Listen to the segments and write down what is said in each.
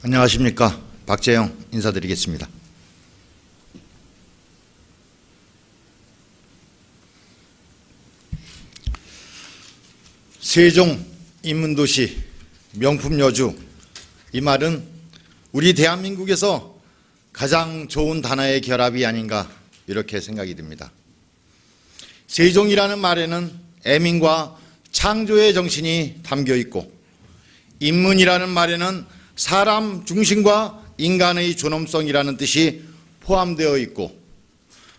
안녕하십니까. 박재영 인사드리겠습니다. 세종, 인문도시, 명품 여주, 이 말은 우리 대한민국에서 가장 좋은 단어의 결합이 아닌가 이렇게 생각이 듭니다. 세종이라는 말에는 애민과 창조의 정신이 담겨 있고, 인문이라는 말에는 사람 중심과 인간의 존엄성이라는 뜻이 포함되어 있고,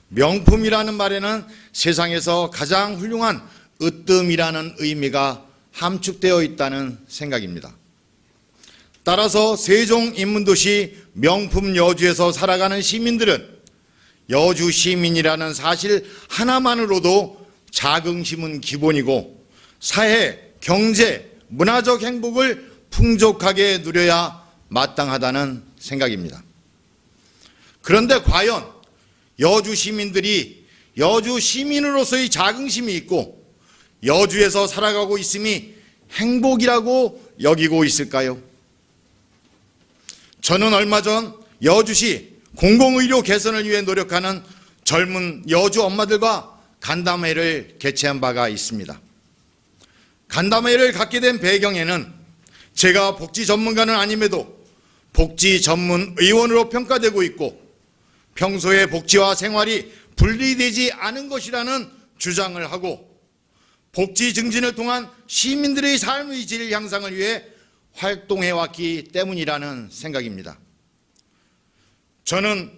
명품이라는 말에는 세상에서 가장 훌륭한 으뜸이라는 의미가 함축되어 있다는 생각입니다. 따라서 세종 인문도시 명품 여주에서 살아가는 시민들은 여주 시민이라는 사실 하나만으로도 자긍심은 기본이고, 사회, 경제, 문화적 행복을 풍족하게 누려야 마땅하다는 생각입니다. 그런데 과연 여주 시민들이 여주 시민으로서의 자긍심이 있고 여주에서 살아가고 있음이 행복이라고 여기고 있을까요? 저는 얼마 전 여주시 공공의료 개선을 위해 노력하는 젊은 여주 엄마들과 간담회를 개최한 바가 있습니다. 간담회를 갖게 된 배경에는 제가 복지 전문가는 아님에도 복지 전문 의원으로 평가되고 있고, 평소에 복지와 생활이 분리되지 않은 것이라는 주장을 하고, 복지 증진을 통한 시민들의 삶의 질 향상을 위해 활동해왔기 때문이라는 생각입니다. 저는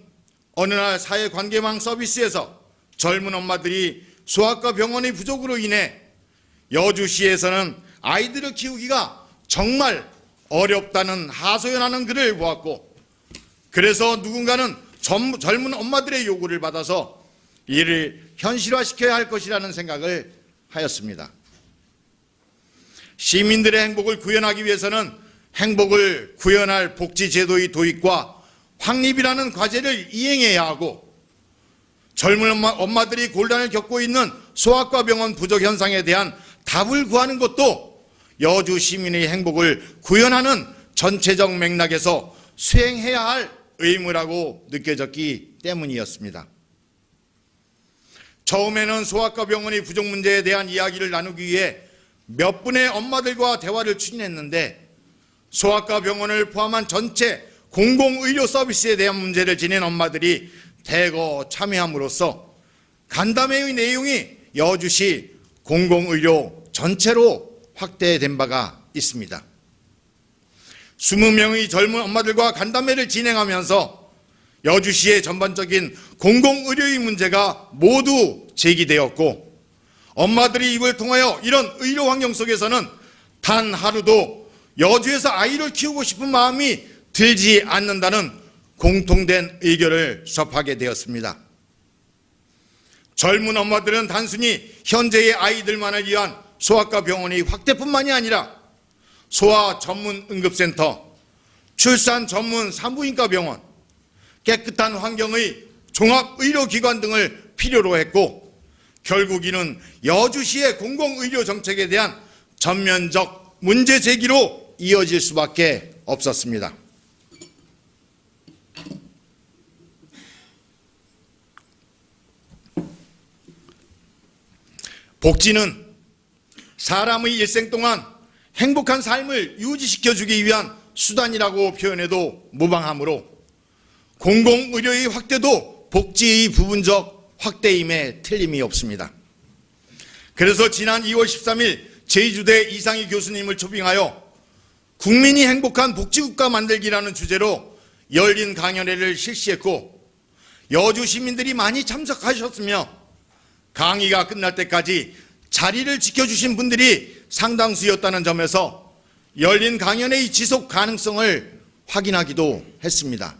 어느 날 사회관계망 서비스에서 젊은 엄마들이 소아과 병원의 부족으로 인해 여주시에서는 아이들을 키우기가 정말 어렵다는 하소연하는 글을 보았고, 그래서 누군가는 젊은 엄마들의 요구를 받아서 이를 현실화시켜야 할 것이라는 생각을 하였습니다. 시민들의 행복을 구현하기 위해서는 행복을 구현할 복지제도의 도입과 확립이라는 과제를 이행해야 하고, 젊은 엄마들이 곤란을 겪고 있는 소아과 병원 부족 현상에 대한 답을 구하는 것도 여주 시민의 행복을 구현하는 전체적 맥락에서 수행해야 할 의무라고 느껴졌기 때문이었습니다. 처음에는 소아과 병원의 부족 문제에 대한 이야기를 나누기 위해 몇 분의 엄마들과 대화를 추진했는데, 소아과 병원을 포함한 전체 공공의료 서비스에 대한 문제를 지닌 엄마들이 대거 참여함으로써 간담회의 내용이 여주시 공공의료 전체로 확대된 바가 있습니다. 20명의 젊은 엄마들과 간담회를 진행하면서 여주시의 전반적인 공공의료의 문제가 모두 제기되었고, 엄마들이 이걸 통하여 이런 의료 환경 속에서는 단 하루도 여주에서 아이를 키우고 싶은 마음이 들지 않는다는 공통된 의견을 접하게 되었습니다. 젊은 엄마들은 단순히 현재의 아이들만을 위한 소아과 병원의 확대뿐만이 아니라 소아 전문 응급센터, 출산 전문 산부인과 병원, 깨끗한 환경의 종합의료기관 등을 필요로 했고, 결국 이는 여주시의 공공의료 정책에 대한 전면적 문제 제기로 이어질 수밖에 없었습니다. 복지는 사람의 일생 동안 행복한 삶을 유지시켜주기 위한 수단이라고 표현해도 무방하므로, 공공의료의 확대도 복지의 부분적 확대임에 틀림이 없습니다. 그래서 지난 2월 13일 제주대 이상희 교수님을 초빙하여 국민이 행복한 복지국가 만들기라는 주제로 열린 강연회를 실시했고, 여주 시민들이 많이 참석하셨으며 강의가 끝날 때까지 자리를 지켜주신 분들이 상당수였다는 점에서 열린 강연회의 지속 가능성을 확인하기도 했습니다.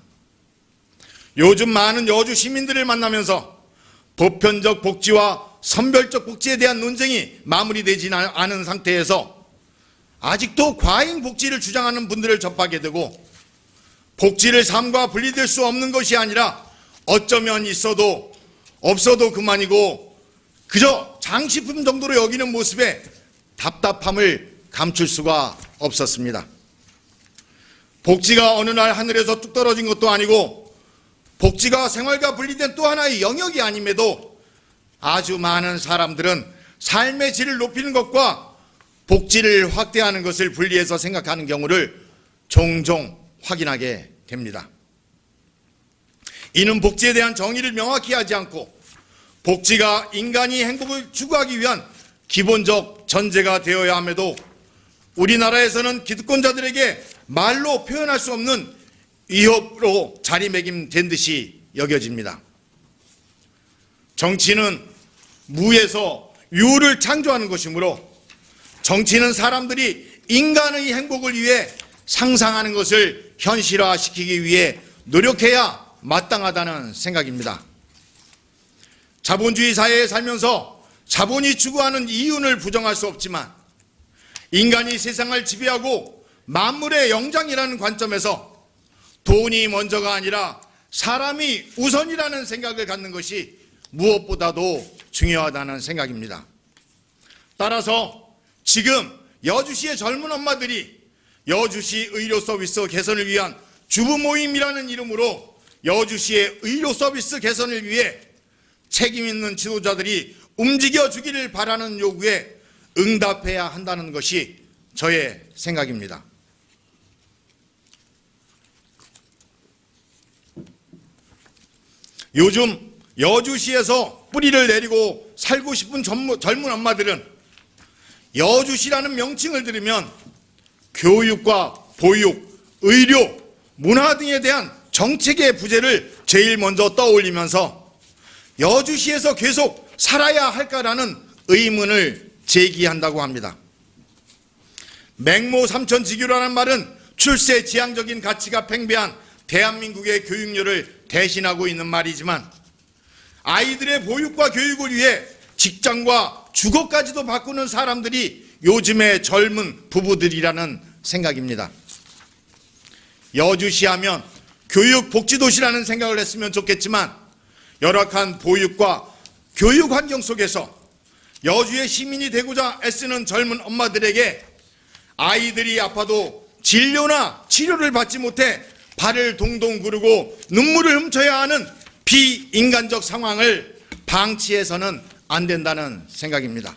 요즘 많은 여주 시민들을 만나면서 보편적 복지와 선별적 복지에 대한 논쟁이 마무리되지 않은 상태에서 아직도 과잉 복지를 주장하는 분들을 접하게 되고, 복지를 삶과 분리될 수 없는 것이 아니라 어쩌면 있어도 없어도 그만이고 그저 장식품 정도로 여기는 모습에 답답함을 감출 수가 없었습니다. 복지가 어느 날 하늘에서 뚝 떨어진 것도 아니고 복지가 생활과 분리된 또 하나의 영역이 아님에도 아주 많은 사람들은 삶의 질을 높이는 것과 복지를 확대하는 것을 분리해서 생각하는 경우를 종종 확인하게 됩니다. 이는 복지에 대한 정의를 명확히 하지 않고 복지가 인간이 행복을 추구하기 위한 기본적 전제가 되어야 함에도 우리나라에서는 기득권자들에게 말로 표현할 수 없는 위협으로 자리매김된 듯이 여겨집니다. 정치는 무에서 유를 창조하는 것이므로 정치는 사람들이 인간의 행복을 위해 상상하는 것을 현실화시키기 위해 노력해야 마땅하다는 생각입니다. 자본주의 사회에 살면서 자본이 추구하는 이윤을 부정할 수 없지만 인간이 세상을 지배하고 만물의 영장이라는 관점에서 돈이 먼저가 아니라 사람이 우선이라는 생각을 갖는 것이 무엇보다도 중요하다는 생각입니다. 따라서 지금 여주시의 젊은 엄마들이 여주시 의료 서비스 개선을 위한 주부 모임이라는 이름으로 여주시의 의료 서비스 개선을 위해 책임 있는 지도자들이 움직여주기를 바라는 요구에 응답해야 한다는 것이 저의 생각입니다. 요즘 여주시에서 뿌리를 내리고 살고 싶은 젊은 엄마들은 여주시라는 명칭을 들으면 교육과 보육, 의료, 문화 등에 대한 정책의 부재를 제일 먼저 떠올리면서 여주시에서 계속 살아야 할까라는 의문을 제기한다고 합니다. 맹모 삼천지교라는 말은 출세지향적인 가치가 팽배한 대한민국의 교육열을 대신하고 있는 말이지만 아이들의 보육과 교육을 위해 직장과 주거까지도 바꾸는 사람들이 요즘의 젊은 부부들이라는 생각입니다. 여주시 하면 교육복지도시라는 생각을 했으면 좋겠지만 열악한 보육과 교육 환경 속에서 여주의 시민이 되고자 애쓰는 젊은 엄마들에게 아이들이 아파도 진료나 치료를 받지 못해 발을 동동 구르고 눈물을 훔쳐야 하는 비인간적 상황을 방치해서는 안 된다는 생각입니다.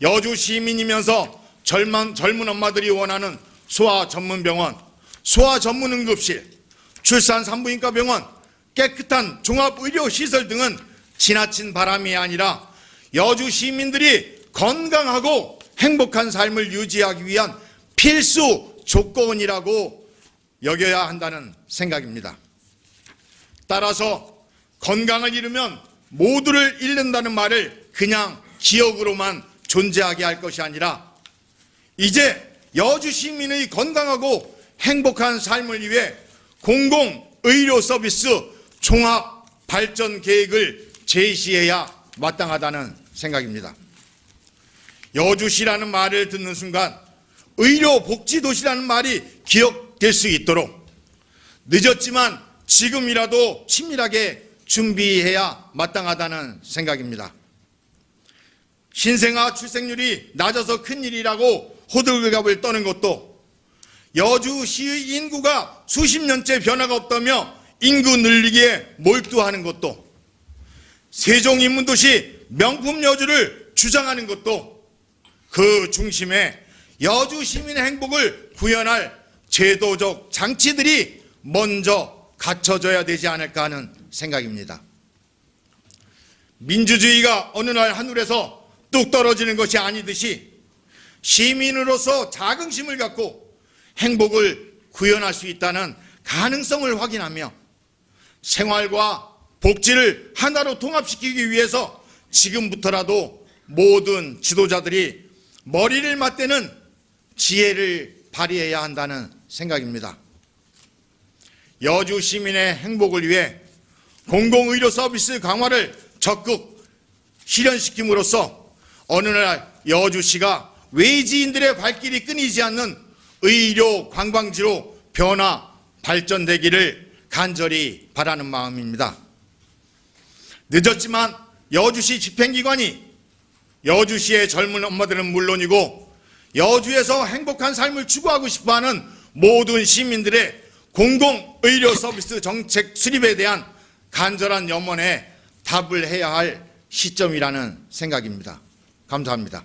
여주 시민이면서 젊은 엄마들이 원하는 소아 전문병원, 소아 전문 응급실, 출산 산부인과 병원, 깨끗한 종합의료시설 등은 지나친 바람이 아니라 여주 시민들이 건강하고 행복한 삶을 유지하기 위한 필수 조건이라고 여겨야 한다는 생각입니다. 따라서 건강을 잃으면 모두를 잃는다는 말을 그냥 기억으로만 존재하게 할 것이 아니라 이제 여주 시민의 건강하고 행복한 삶을 위해 공공의료 서비스 종합 발전 계획을 제시해야 마땅하다는 생각입니다. 여주시라는 말을 듣는 순간 의료복지도시라는 말이 기억될 수 있도록 늦었지만 지금이라도 친밀하게 준비해야 마땅하다는 생각입니다. 신생아 출생률이 낮아서 큰일이라고 호들갑을 떠는 것도 여주시의 인구가 수십 년째 변화가 없다며 인구 늘리기에 몰두하는 것도 세종인문도시 명품 여주를 주장하는 것도 그 중심에 여주 시민의 행복을 구현할 제도적 장치들이 먼저 갖춰져야 되지 않을까 하는 생각입니다. 민주주의가 어느 날 하늘에서 뚝 떨어지는 것이 아니듯이 시민으로서 자긍심을 갖고 행복을 구현할 수 있다는 가능성을 확인하며 생활과 복지를 하나로 통합시키기 위해서 지금부터라도 모든 지도자들이 머리를 맞대는 지혜를 발휘해야 한다는 생각입니다. 여주 시민의 행복을 위해 공공의료 서비스 강화를 적극 실현시킴으로써 어느 날 여주시가 외지인들의 발길이 끊이지 않는 의료 관광지로 변화 발전되기를 간절히 바라는 마음입니다. 늦었지만 여주시 집행기관이 여주시의 젊은 엄마들은 물론이고 여주에서 행복한 삶을 추구하고 싶어하는 모든 시민들의 공공의료 서비스 정책 수립에 대한 간절한 염원에 답을 해야 할 시점이라는 생각입니다. 감사합니다.